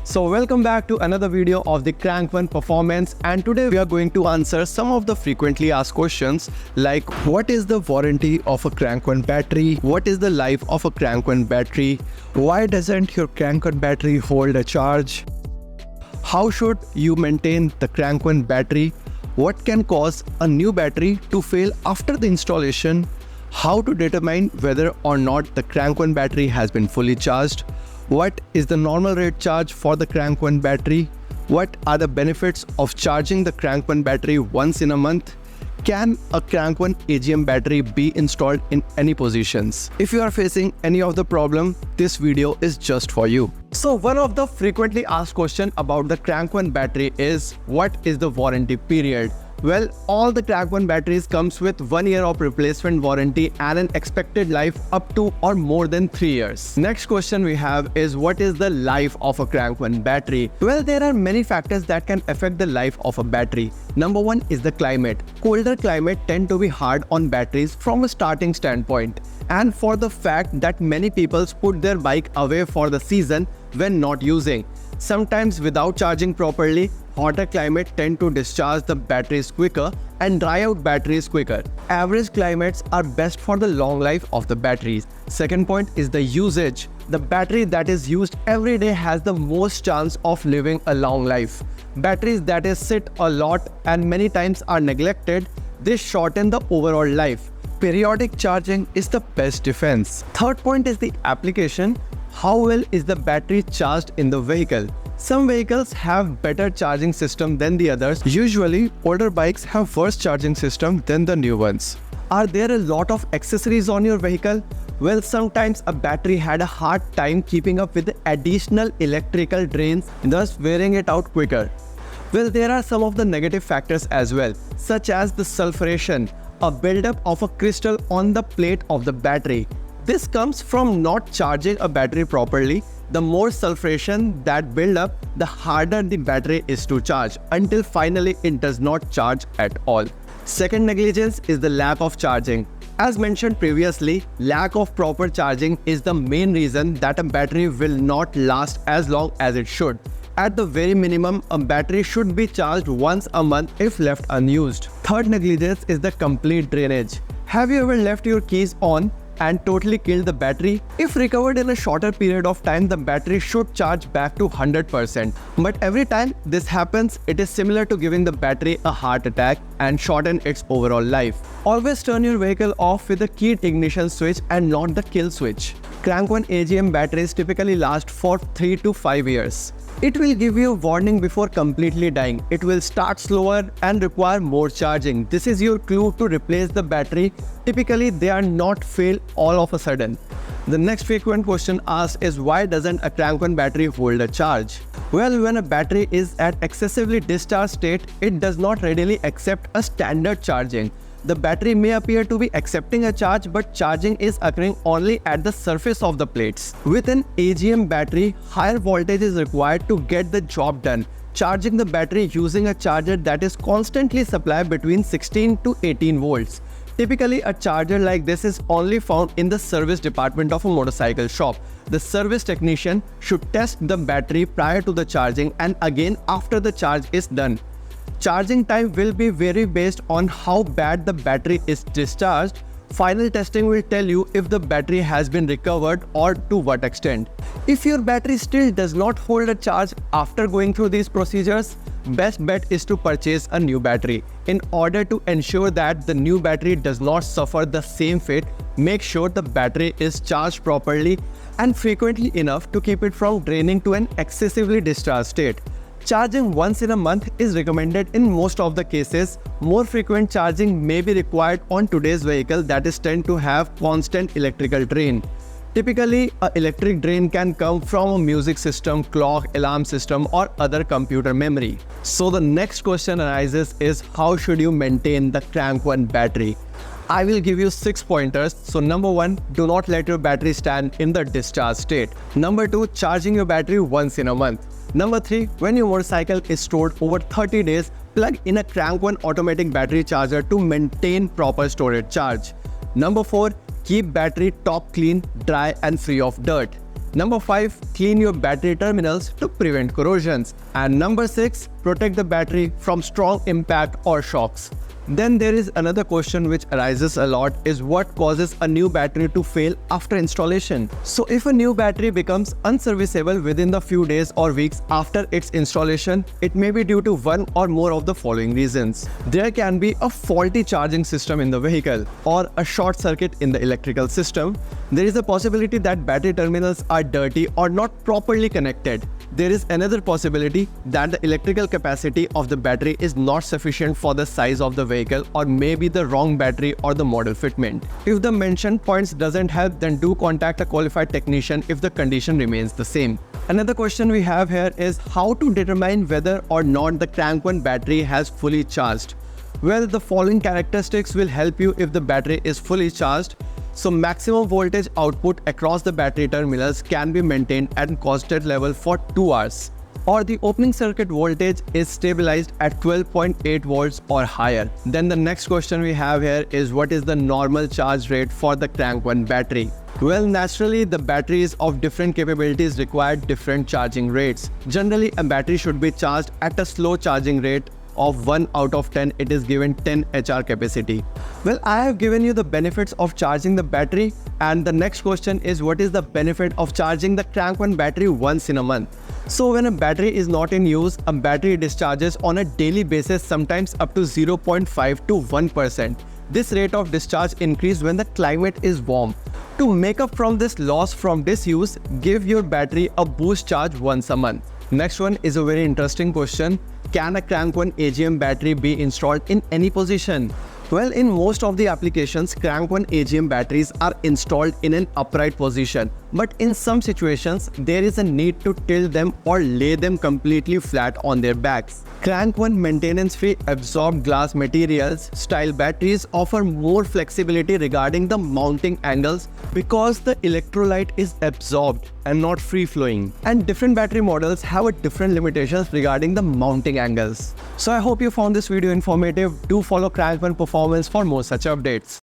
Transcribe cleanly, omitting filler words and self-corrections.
So welcome back to another video of the CRANK1 performance, and today we are going to answer some of the frequently asked questions like what is the warranty of a CRANK1 battery, what is the life of a CRANK1 battery, why doesn't your CRANK1 battery hold a charge, how should you maintain the CRANK1 battery, what can cause a new battery to fail after the installation, how to determine whether or not the CRANK1 battery has been fully charged, what is the normal rate charge for the CRANK1 battery, what are the benefits of charging the CRANK1 battery once in a month, can a CRANK1 AGM battery be installed in any positions? If you are facing any of the problem, this video is just for you. So one of the frequently asked question about the CRANK1 battery is what is the warranty period? Well, all the CRANK1 batteries comes with 1 year of replacement warranty and an expected life up to or more than 3 years. Next question we have is what is the life of a CRANK1 battery? Well, there are many factors that can affect the life of a battery. Number one is the climate. Colder climate tend to be hard on batteries from a starting standpoint, and for the fact that many people put their bike away for the season when not using. Sometimes without charging properly, hotter climate tend to discharge the batteries quicker and dry out batteries quicker. Average climates are best for the long life of the batteries. Second point is the usage. The battery that is used every day has the most chance of living a long life. Batteries that is sit a lot and many times are neglected, they shorten the overall life. Periodic charging is the best defense. Third point is the application. How well is the battery charged in the vehicle? Some vehicles have better charging system than the others. Usually, older bikes have worse charging system than the new ones. Are there a lot of accessories on your vehicle? Well, sometimes a battery had a hard time keeping up with the additional electrical drains, thus wearing it out quicker. Well, there are some of the negative factors as well, such as the sulfuration, a buildup of a crystal on the plate of the battery. This comes from not charging a battery properly. The more sulfuration that build up, the harder the battery is to charge until finally it does not charge at all. Second negligence is the lack of charging. As mentioned previously, lack of proper charging is the main reason that a battery will not last as long as it should. At the very minimum, a battery should be charged once a month if left unused. Third negligence is the complete drainage. Have you ever left your keys on and totally killed the battery? If recovered in a shorter period of time, the battery should charge back to 100%. But every time this happens, it is similar to giving the battery a heart attack and shorten its overall life. Always turn your vehicle off with the keyed ignition switch and not the kill switch. CRANK1 AGM batteries typically last for 3 to 5 years. It will give you a warning before completely dying. It will start slower and require more charging. This is your clue to replace the battery. Typically, they are not fail all of a sudden. The next frequent question asked is why doesn't a CRANK1 battery hold a charge? Well, when a battery is at excessively discharged state, it does not readily accept a standard charging. The battery may appear to be accepting a charge, but charging is occurring only at the surface of the plates. With an AGM battery, higher voltage is required to get the job done. Charging the battery using a charger that is constantly supplied between 16 to 18 volts. Typically, a charger like this is only found in the service department of a motorcycle shop. The service technician should test the battery prior to the charging and again after the charge is done. Charging time will be vary based on how bad the battery is discharged. Final testing will tell you if the battery has been recovered or to what extent. If your battery still does not hold a charge after going through these procedures, best bet is to purchase a new battery. In order to ensure that the new battery does not suffer the same fate, make sure the battery is charged properly and frequently enough to keep it from draining to an excessively discharged state. Charging once in a month is recommended in most of the cases. More frequent charging may be required on today's vehicle that is tend to have constant electrical drain. Typically, an electric drain can come from a music system, clock, alarm system or other computer memory. So the next question arises is how should you maintain the CRANK1 battery? I will give you 6 pointers. So number 1, do not let your battery stand in the discharge state. Number 2, charging your battery once in a month. Number 3, when your motorcycle is stored over 30 days, plug in a CRANK1 automatic battery charger to maintain proper storage charge. Number 4, keep battery top clean, dry and free of dirt. Number 5, clean your battery terminals to prevent corrosions. And number 6, protect the battery from strong impact or shocks. Then there is another question which arises a lot, is what causes a new battery to fail after installation. So if a new battery becomes unserviceable within the few days or weeks after its installation, it may be due to one or more of the following reasons. There can be a faulty charging system in the vehicle or a short circuit in the electrical system. There is a possibility that battery terminals are dirty or not properly connected. There is another possibility that the electrical capacity of the battery is not sufficient for the size of the vehicle, or maybe the wrong battery or the model fitment. If the mentioned points doesn't help, then do contact a qualified technician if the condition remains the same. Another question we have here is how to determine whether or not the CRANK1 battery has fully charged. Well, the following characteristics will help you if the battery is fully charged. So maximum voltage output across the battery terminals can be maintained at a constant level for 2 hours. Or the opening circuit voltage is stabilized at 12.8 volts or higher. Then the next question we have here is what is the normal charge rate for the CRANK1 battery? Well, naturally, the batteries of different capabilities require different charging rates. Generally, a battery should be charged at a slow charging rate of 1 out of 10, it is given 10 HR capacity. Well, I have given you the benefits of charging the battery, and the next question is what is the benefit of charging the CRANK1 battery once in a month. So when a battery is not in use, a battery discharges on a daily basis, sometimes up to 0.5 to 1%. This rate of discharge increases when the climate is warm. To make up from this loss from disuse, give your battery a boost charge once a month. Next one is a very interesting question. Can a CRANK1 AGM battery be installed in any position? Well, in most of the applications, CRANK1 AGM batteries are installed in an upright position. But in some situations, there is a need to tilt them or lay them completely flat on their backs. CRANK1 maintenance-free absorbed glass materials style batteries offer more flexibility regarding the mounting angles because the electrolyte is absorbed and not free-flowing. And different battery models have a different limitations regarding the mounting angles. So I hope you found this video informative. Do follow CRANK1 Performance for more such updates.